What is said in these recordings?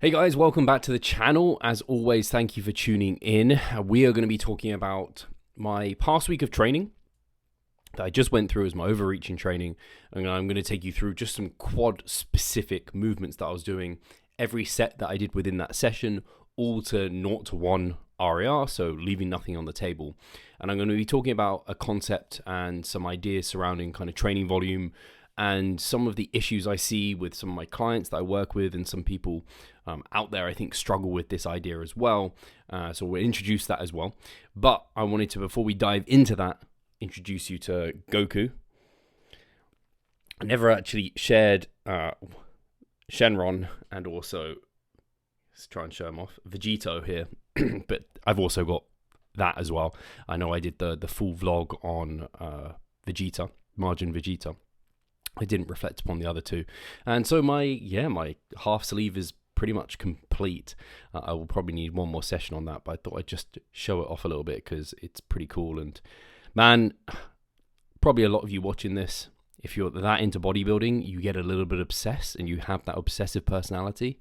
Hey guys, welcome back to the channel. As always, thank you for tuning in. We are going to be talking about my past week of training that I just went through as my overreaching training. And I'm going to take you through just some quad specific movements that I was doing, every set that I did within that session, all to 0 to 1 RAR, so leaving nothing on the table. And I'm going to be talking about a concept and some ideas surrounding kind of training volume and some of the issues I see with some of my clients that I work with, and some people out there I think struggle with this idea as well. So we'll introduce that as well. But I wanted to, before we dive into that, introduce you to Goku. I never actually shared Shenron, and also, let's try and show him off, Vegito here. But I've also got that as well. I know I did the full vlog on Vegeta, Margin Vegeta. I didn't reflect upon the other two. And so my half sleeve is pretty much complete. I will probably need one more session on that, but I thought I'd just show it off a little bit because it's pretty cool. And man, probably a lot of you watching this, if you're that into bodybuilding, you get a little bit obsessed and you have that obsessive personality.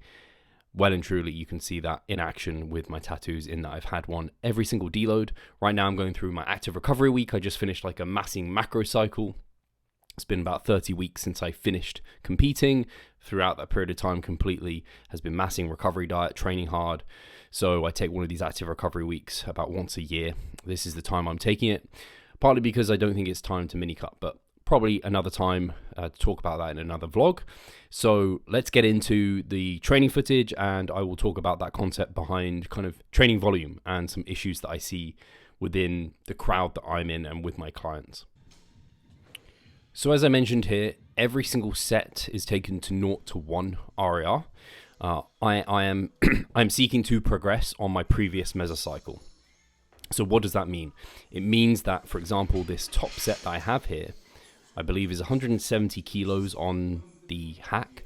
Well and truly, you can see that in action with my tattoos, in that I've had one every single deload. Right now I'm going through my active recovery week. I just finished like a massing macro cycle. It's been about 30 weeks since I finished competing. Throughout that period of time, completely has been massing, recovery diet, training hard. So I take one of these active recovery weeks about once a year. This is the time I'm taking it, partly because I don't think it's time to mini cut, but probably another time to talk about that in another vlog. So let's get into the training footage, and I will talk about that concept behind kind of training volume and some issues that I see within the crowd that I'm in and with my clients. So as I mentioned here, every single set is taken to 0 to 1 RAR. I'm seeking to progress on my previous mesocycle. So what does that mean? It means that, for example, this top set that I have here, I believe is 170 kilos on the hack,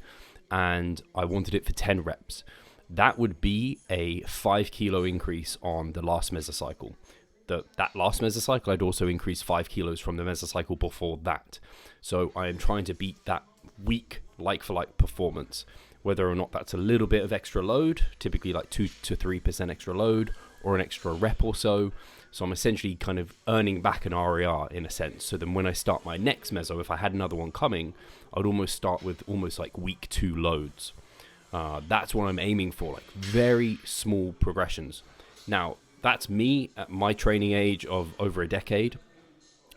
and I wanted it for 10 reps. That would be a 5 kilo increase on the last mesocycle. That last mesocycle, I'd also increased 5 kilos from the mesocycle before that. So I am trying to beat that weak like-for-like performance, whether or not that's a little bit of extra load, typically like 2 to 3% extra load, or an extra rep or so. So I'm essentially kind of earning back an RAR in a sense. So then when I start my next meso, if I had another one coming, I'd almost start with almost like week 2 loads. That's what I'm aiming for, like very small progressions. Now, that's me at my training age of over a decade.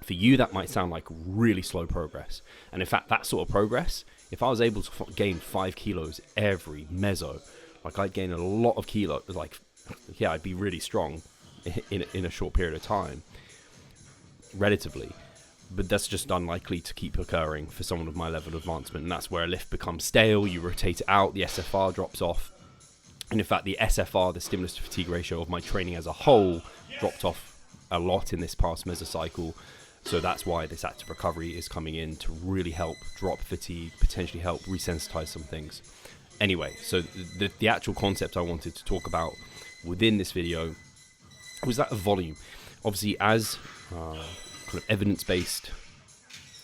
For you, that might sound like really slow progress. And in fact, that sort of progress, if I was able to gain 5 kilos every meso, like I'd gain a lot of kilos, like, yeah, I'd be really strong in a short period of time, relatively. But that's just unlikely to keep occurring for someone of my level of advancement. And that's where a lift becomes stale, you rotate it out, the SFR drops off. And in fact, the SFR, the stimulus to fatigue ratio of my training as a whole, dropped off a lot in this past mesocycle. So that's why this active recovery is coming in to really help drop fatigue, potentially help resensitize some things. Anyway, so the actual concept I wanted to talk about within this video was that of volume. Obviously, as kind of evidence-based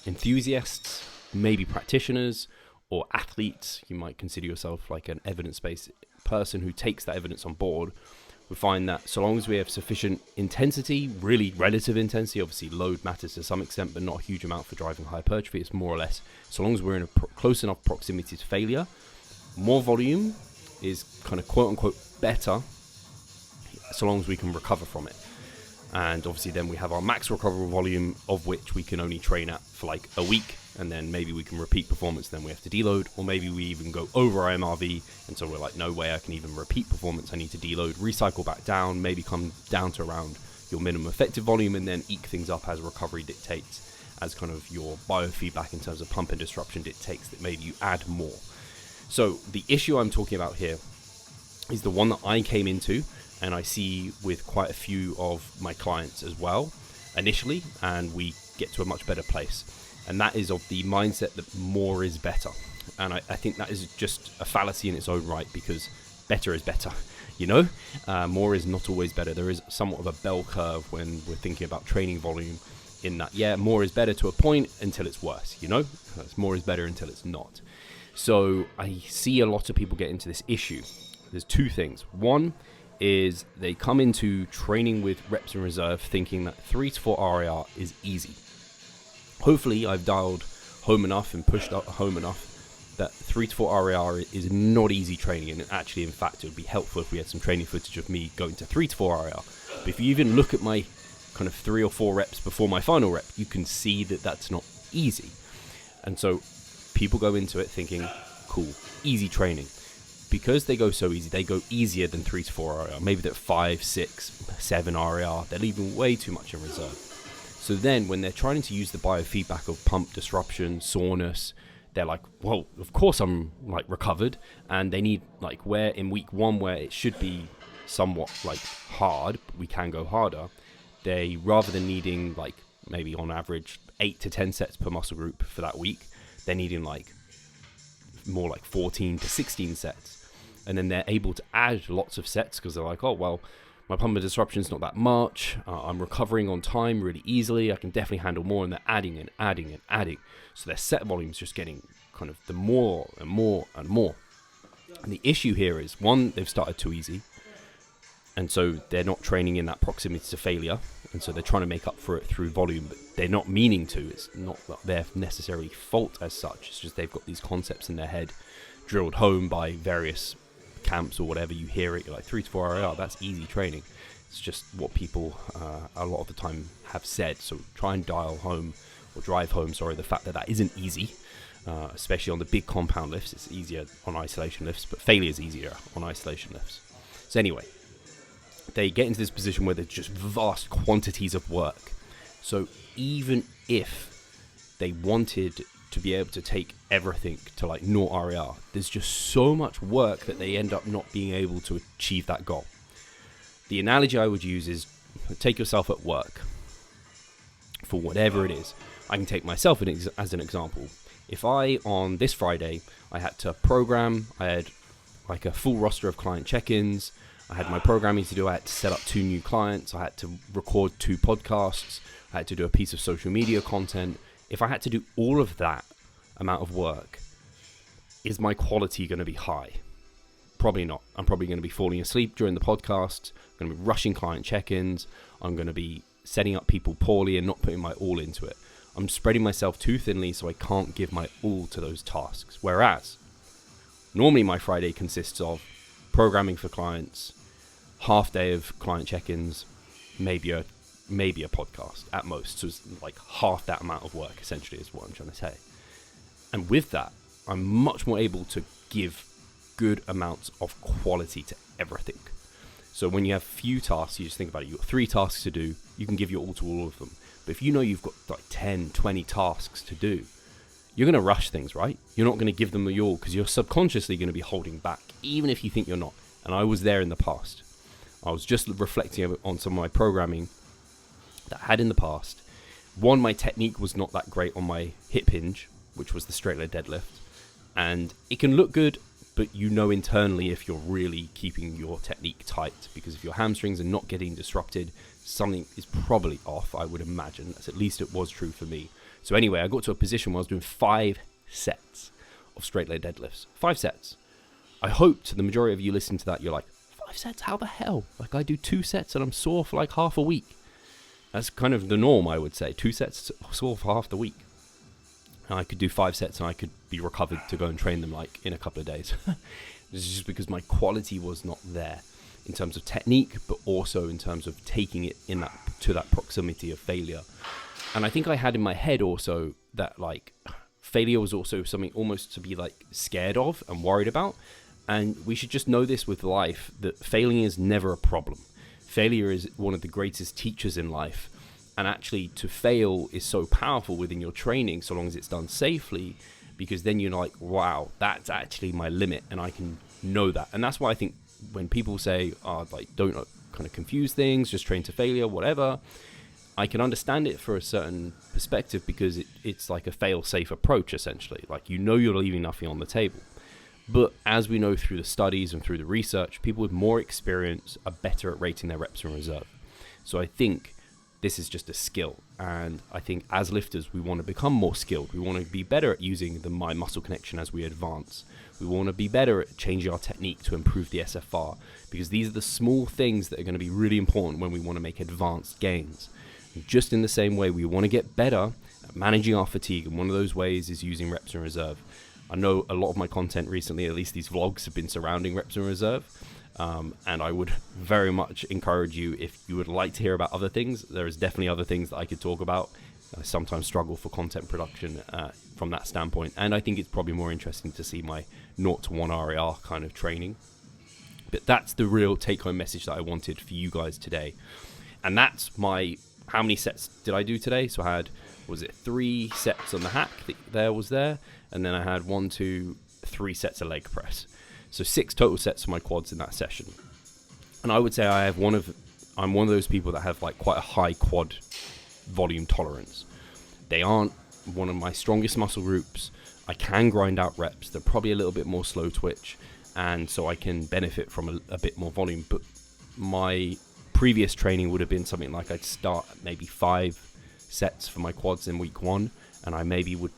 enthusiasts, maybe practitioners or athletes, you might consider yourself like an evidence-based person who takes that evidence on board. We find that so long as we have sufficient intensity, really relative intensity, obviously load matters to some extent, but not a huge amount for driving hypertrophy. It's more or less, so long as we're in a close enough proximity to failure, more volume is kind of quote unquote better, so long as we can recover from it. And obviously then we have our max recoverable volume, of which we can only train at for like a week, and then maybe we can repeat performance, then we have to deload, or maybe we even go over our MRV, and so we're like, no way I can even repeat performance, I need to deload, recycle back down, maybe come down to around your minimum effective volume, and then eke things up as recovery dictates, as kind of your biofeedback in terms of pump and disruption dictates that maybe you add more. So the issue I'm talking about here is the one that I came into, and I see with quite a few of my clients as well initially, and we get to a much better place. And that is of the mindset that more is better. And I think that is just a fallacy in its own right, because better is better, you know? More is not always better. There is somewhat of a bell curve when we're thinking about training volume, in that, yeah, more is better to a point until it's worse, you know? More is better until it's not. So I see a lot of people get into this issue there's two things. One is they come into training with reps in reserve thinking that 3 to 4 RIR is easy. Hopefully I've dialed home enough and pushed up home enough that 3 to 4 RIR is not easy training, and actually, in fact, it would be helpful if we had some training footage of me going to 3 to 4 RIR. But if you even look at my kind of 3 or 4 reps before my final rep, you can see that that's not easy. And so people go into it thinking, cool, easy training. Because they go so easy, they go easier than 3 to 4 RIR. Maybe they're 5, 6, 7 RIR. They're leaving way too much in reserve. So then when they're trying to use the biofeedback of pump disruption, soreness, they're like, well, of course I'm like recovered. And they need like where in week 1 where it should be somewhat like hard, but we can go harder. They, rather than needing like maybe on average 8 to 10 sets per muscle group for that week, they're needing like more like 14 to 16 sets. And then they're able to add lots of sets because they're like, oh, well, my pump and disruption is not that much. I'm recovering on time really easily. I can definitely handle more. And they're adding and adding and adding. So their set volume is just getting kind of the more and more and more. And the issue here is, one, they've started too easy. And so they're not training in that proximity to failure. And so they're trying to make up for it through volume, but they're not meaning to. It's not their necessarily fault as such. It's just they've got these concepts in their head drilled home by various camps or whatever. You hear it, you're like 3 to 4 RIR, that's easy training. It's just what people a lot of the time have said. So try and dial home or drive home, the fact that that isn't easy, especially on the big compound lifts. It's easier on isolation lifts, but failure is easier on isolation lifts. So anyway, they get into this position where there's just vast quantities of work. So even if they wanted to be able to take everything to like 0 RIR, there's just so much work that they end up not being able to achieve that goal. The analogy I would use is take yourself at work for whatever it is. I can take myself as an example. If on this Friday, I had to program, I had like a full roster of client check-ins, I had my programming to do, I had to set up 2 new clients, I had to record 2 podcasts, I had to do a piece of social media content. If I had to do all of that amount of work, is my quality going to be high? Probably not. I'm probably going to be falling asleep during the podcast. I'm going to be rushing client check-ins. I'm going to be setting up people poorly and not putting my all into it. I'm spreading myself too thinly so I can't give my all to those tasks. Whereas, normally my Friday consists of programming for clients, half day of client check-ins, maybe a podcast at most. So it's like half that amount of work, essentially, is what I'm trying to say. And with that, I'm much more able to give good amounts of quality to everything. So when you have few tasks, you just think about it, you've got 3 tasks to do, you can give your all to all of them. But if you know you've got like 10, 20 tasks to do, you're going to rush things, right? You're not going to give them the all because you're subconsciously going to be holding back, even if you think you're not. And I was there in the past. I was just reflecting on some of my programming that I had in the past. One, my technique was not that great on my hip hinge, which was the straight leg deadlift. And it can look good, but you know internally if you're really keeping your technique tight, because if your hamstrings are not getting disrupted, something is probably off, I would imagine. That's at least it was true for me. So anyway, I got to a position where I was doing 5 sets of straight leg deadlifts. 5 sets. I hope to the majority of you listening to that, you're like, 5 sets? How the hell? Like, I do 2 sets and I'm sore for like half a week. That's kind of the norm, I would say. 2 sets sore for half the week. And I could do 5 sets and I could be recovered to go and train them like in a couple of days. This is just because my quality was not there in terms of technique, but also in terms of taking it to that proximity of failure. And I think I had in my head also that like failure was also something almost to be like scared of and worried about. And we should just know this with life, that failing is never a problem. Failure is one of the greatest teachers in life. And actually to fail is so powerful within your training, so long as it's done safely, because then you're like, wow, that's actually my limit. And I can know that. And that's why I think when people say, like, don't kind of confuse things, just train to failure, whatever, I can understand it for a certain perspective, because it's like a fail-safe approach, essentially. Like, you know you're leaving nothing on the table. But as we know through the studies and through the research, people with more experience are better at rating their reps in reserve. So I think this is just a skill. And I think as lifters, we want to become more skilled. We want to be better at using the mind muscle connection as we advance. We want to be better at changing our technique to improve the SFR, because these are the small things that are going to be really important when we want to make advanced gains. And just in the same way, we want to get better at managing our fatigue, and one of those ways is using reps in reserve. I know a lot of my content recently, at least these vlogs, have been surrounding reps in reserve. And I would very much encourage you, if you would like to hear about other things, there is definitely other things that I could talk about. I sometimes struggle for content production from that standpoint, and I think it's probably more interesting to see my 0 to 1 RAR kind of training. But that's the real take-home message that I wanted for you guys today. And that's my, how many sets did I do today? So I had, was it 3 sets on the hack that was there, and then I had 1, 2, 3 sets of leg press. So 6 total sets for my quads in that session. And I would say I'm one of those people that have like quite a high quad volume tolerance. They aren't one of my strongest muscle groups. I can grind out reps. They're probably a little bit more slow twitch, and so I can benefit from a bit more volume. But my previous training would have been something like I'd start at maybe 5 sets for my quads in week 1, and I maybe would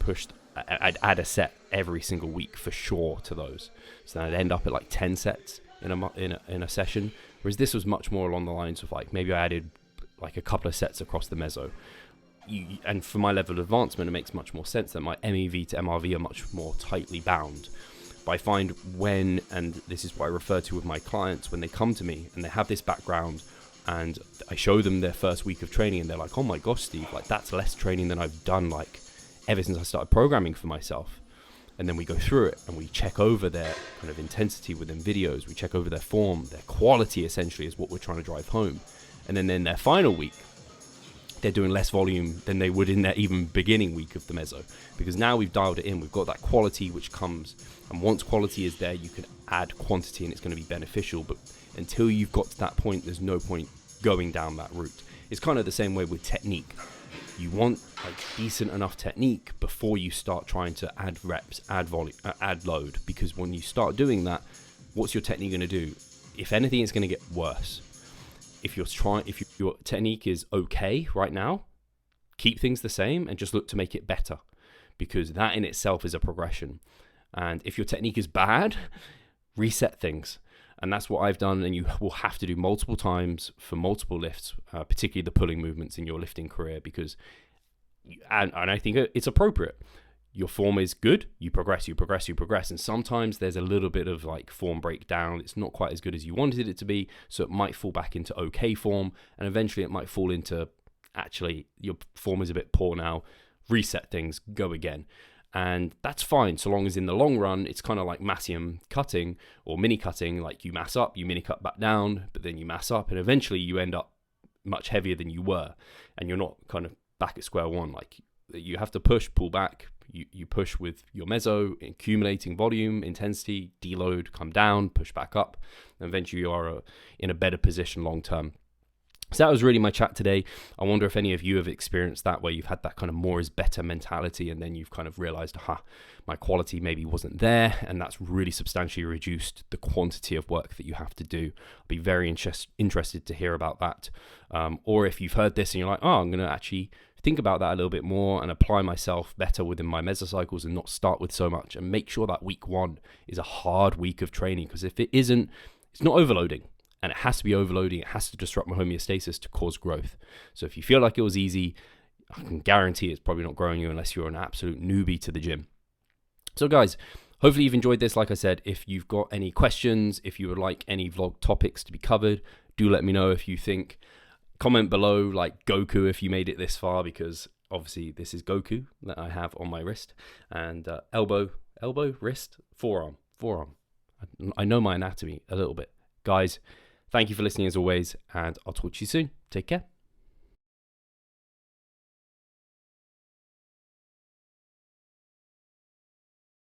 I'd add a set every single week for sure to those. So then I'd end up at like 10 sets in a session, whereas this was much more along the lines of like maybe I added like a couple of sets across the meso. And for my level of advancement, it makes much more sense that my MEV to MRV are much more tightly bound. But I find when, and this is what I refer to with my clients, when they come to me and they have this background and I show them their first week of training and they're like, oh my gosh, Steve, like that's less training than I've done like ever since I started programming for myself. And then we go through it and we check over their kind of intensity within videos. We check over their form, their quality essentially is what we're trying to drive home. And then in their final week, they're doing less volume than they would in their even beginning week of the meso, because now we've dialed it in. We've got that quality which comes, and once quality is there, you can add quantity and it's going to be beneficial. But until you've got to that point, there's no point going down that route. It's kind of the same way with technique. You want like decent enough technique before you start trying to add reps, add volume, add load, because when you start doing that, what's your technique going to do? If anything, it's going to get worse. If your technique is okay right now, keep things the same and just look to make it better, because that in itself is a progression. And if your technique is bad, reset things. And that's what I've done, and you will have to do multiple times for multiple lifts, particularly the pulling movements in your lifting career, because, and I think it's appropriate. Your form is good, you progress, and sometimes there's a little bit of like form breakdown. It's not quite as good as you wanted it to be, so it might fall back into okay form, and eventually it might fall into, actually, your form is a bit poor now, reset things, go again. And that's fine, so long as in the long run, it's kind of like massium cutting or mini cutting, like you mass up, you mini cut back down, but then you mass up, and eventually you end up much heavier than you were, and you're not kind of back at square one. Like you have to push, pull back, you push with your meso, accumulating volume, intensity, deload, come down, push back up, and eventually you are in a better position long term. So that was really my chat today. I wonder if any of you have experienced that, where you've had that kind of more is better mentality, and then you've kind of realized, my quality maybe wasn't there, and that's really substantially reduced the quantity of work that you have to do. I'd be very interested to hear about that. Or if you've heard this and you're like, I'm going to actually think about that a little bit more and apply myself better within my mesocycles and not start with so much, and make sure that week 1 is a hard week of training, because if it isn't, it's not overloading. And it has to be overloading. It has to disrupt my homeostasis to cause growth. So if you feel like it was easy, I can guarantee it's probably not growing you unless you're an absolute newbie to the gym. So guys, hopefully you've enjoyed this. Like I said, if you've got any questions, if you would like any vlog topics to be covered, do let me know. If you think, comment below like Goku if you made it this far, because obviously this is Goku that I have on my wrist, and elbow, wrist, forearm. I know my anatomy a little bit. Guys, thank you for listening as always, and I'll talk to you soon. Take care.